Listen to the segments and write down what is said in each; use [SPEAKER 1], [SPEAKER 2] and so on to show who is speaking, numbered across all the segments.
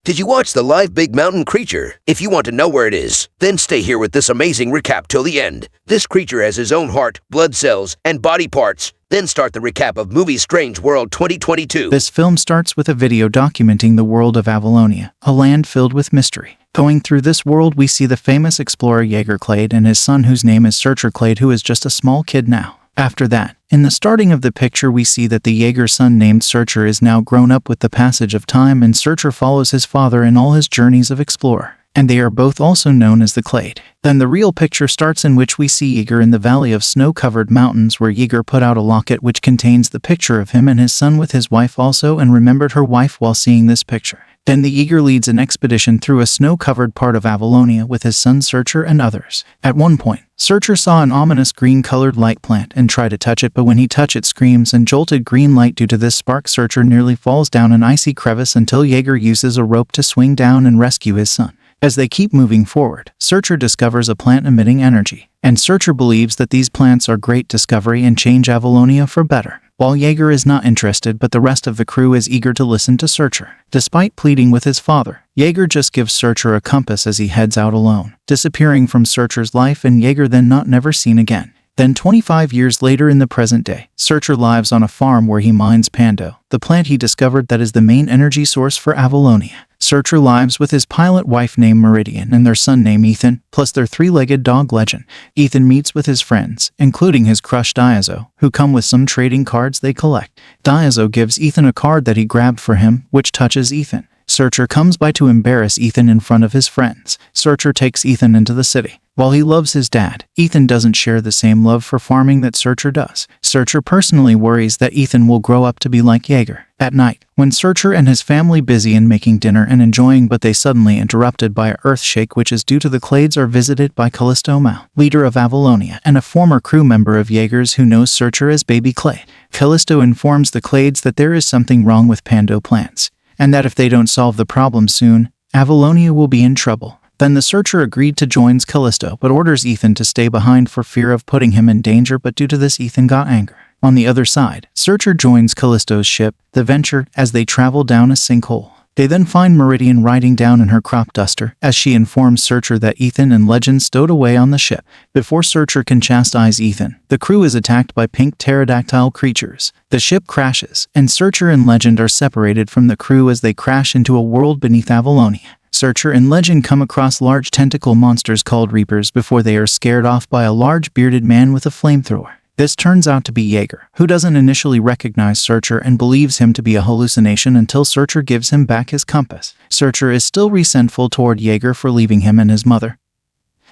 [SPEAKER 1] Did you watch the live big mountain creature? If you want to know where it is, then stay here with this amazing recap till the end. This creature has his own heart, blood cells, and body parts. Then start the recap of movie Strange World 2022.
[SPEAKER 2] This film starts with a video documenting the world of Avalonia, a land filled with mystery. Going through this world, we see the famous explorer Jaeger Clade and his son, whose name is Searcher Clade, who is just a small kid now. After that, in the starting of the picture, we see that the Jaeger son named Searcher is now grown up with the passage of time, and Searcher follows his father in all his journeys of explorer, and they are both also known as the Clade. Then the real picture starts, in which we see Jaeger in the valley of snow-covered mountains, where Jaeger put out a locket which contains the picture of him and his son with his wife also, and remembered her wife while seeing this picture. Then the Jaeger leads an expedition through a snow-covered part of Avalonia with his son Searcher and others. At one point, Searcher saw an ominous green-colored light plant and tried to touch it, but when he touched it, screams and jolted green light. Due to this spark, Searcher nearly falls down an icy crevice until Jaeger uses a rope to swing down and rescue his son. As they keep moving forward, Searcher discovers a plant emitting energy, and Searcher believes that these plants are great discovery and change Avalonia for better. While Jaeger is not interested, but the rest of the crew is eager to listen to Searcher. Despite pleading with his father, Jaeger just gives Searcher a compass as he heads out alone, disappearing from Searcher's life, and Jaeger then not never seen again. Then 25 years later, in the present day, Searcher lives on a farm where he mines Pando, the plant he discovered that is the main energy source for Avalonia. Searcher lives with his pilot wife named Meridian and their son named Ethan, plus their three-legged dog Legend. Ethan meets with his friends, including his crush Diazo, who come with some trading cards they collect. Diazo gives Ethan a card that he grabbed for him, which touches Ethan. Searcher comes by to embarrass Ethan in front of his friends. Searcher takes Ethan into the city. While he loves his dad, Ethan doesn't share the same love for farming that Searcher does. Searcher personally worries that Ethan will grow up to be like Jaeger. At night, when Searcher and his family busy in making dinner and enjoying, but they suddenly interrupted by a earthshake, which is due to the Clades are visited by Callisto Mao, leader of Avalonia and a former crew member of Jaeger's who knows Searcher as Baby Clade. Callisto informs the Clades that there is something wrong with Pando plants, and that if they don't solve the problem soon, Avalonia will be in trouble. Then the Searcher agreed to join Callisto, but orders Ethan to stay behind for fear of putting him in danger, but due to this Ethan got anger. On the other side, Searcher joins Callisto's ship, the Venture, as they travel down a sinkhole. They then find Meridian riding down in her crop duster, as she informs Searcher that Ethan and Legend stowed away on the ship. Before Searcher can chastise Ethan, the crew is attacked by pink pterodactyl creatures. The ship crashes, and Searcher and Legend are separated from the crew as they crash into a world beneath Avalonia. Searcher and Legend come across large tentacle monsters called Reapers before they are scared off by a large bearded man with a flamethrower. This turns out to be Jaeger, who doesn't initially recognize Searcher and believes him to be a hallucination until Searcher gives him back his compass. Searcher is still resentful toward Jaeger for leaving him and his mother,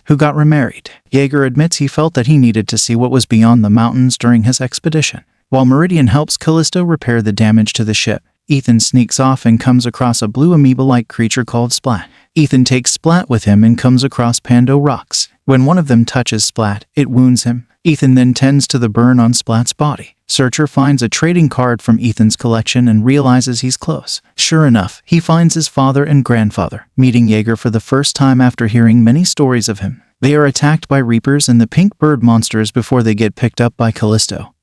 [SPEAKER 2] who got remarried. Jaeger admits he felt that he needed to see what was beyond the mountains during his expedition. While Meridian helps Callisto repair the damage to the ship, Ethan sneaks off and comes across a blue amoeba-like creature called Splat. Ethan takes Splat with him and comes across Pando rocks. When one of them touches Splat, it wounds him. Ethan then tends to the burn on Splat's body. Searcher finds a trading card from Ethan's collection and realizes he's close. Sure enough, he finds his father and grandfather, meeting Jaeger for the first time after hearing many stories of him. They are attacked by Reapers and the pink bird monsters before they get picked up by Callisto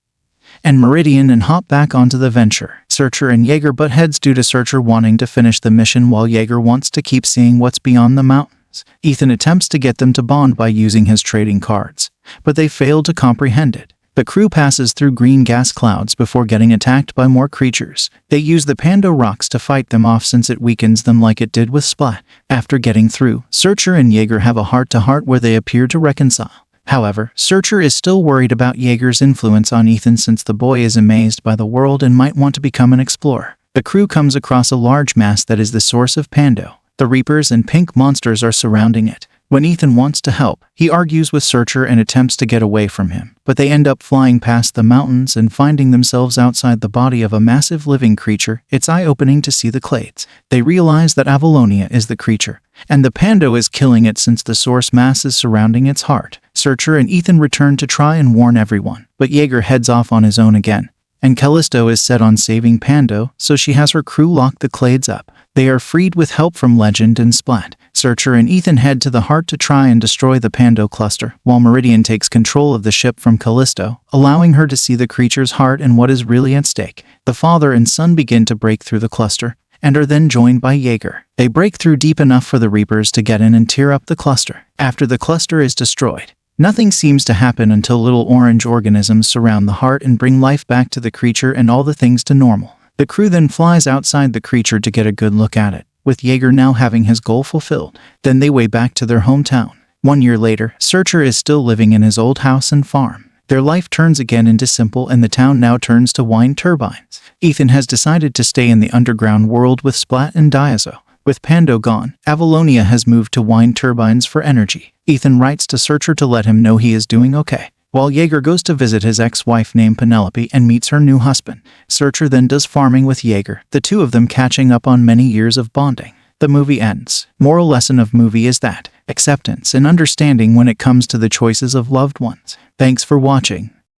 [SPEAKER 2] and Meridian and hop back onto the Venture. Searcher and Jaeger butt heads due to Searcher wanting to finish the mission while Jaeger wants to keep seeing what's beyond the mountains. Ethan attempts to get them to bond by using his trading cards, but they fail to comprehend it. The crew passes through green gas clouds before getting attacked by more creatures. They use the Pando rocks to fight them off since it weakens them like it did with Splat. After getting through, Searcher and Jaeger have a heart-to-heart where they appear to reconcile. However, Searcher is still worried about Jaeger's influence on Ethan since the boy is amazed by the world and might want to become an explorer. The crew comes across a large mass that is the source of Pando. The Reapers and pink monsters are surrounding it. When Ethan wants to help, he argues with Searcher and attempts to get away from him, but they end up flying past the mountains and finding themselves outside the body of a massive living creature. It's eye-opening to see the Clades. They realize that Avalonia is the creature, and the Pando is killing it since the source mass is surrounding its heart. Searcher and Ethan return to try and warn everyone, but Jaeger heads off on his own again, and Callisto is set on saving Pando, so she has her crew lock the Clades up. They are freed with help from Legend and Splat. Searcher and Ethan head to the heart to try and destroy the Pando cluster, while Meridian takes control of the ship from Callisto, allowing her to see the creature's heart and what is really at stake. The father and son begin to break through the cluster, and are then joined by Jaeger. They break through deep enough for the Reapers to get in and tear up the cluster. After the cluster is destroyed, nothing seems to happen until little orange organisms surround the heart and bring life back to the creature and all the things to normal. The crew then flies outside the creature to get a good look at it, with Jaeger now having his goal fulfilled. Then they way back to their hometown. 1 year later, Searcher is still living in his old house and farm. Their life turns again into simple and the town now turns to wind turbines. Ethan has decided to stay in the underground world with Splat and Diazo. With Pando gone, Avalonia has moved to wind turbines for energy. Ethan writes to Searcher to let him know he is doing okay, while Jaeger goes to visit his ex-wife named Penelope and meets her new husband. Searcher then does farming with Jaeger, the two of them catching up on many years of bonding. The movie ends. Moral lesson of movie is that acceptance and understanding when it comes to the choices of loved ones. Thanks for watching.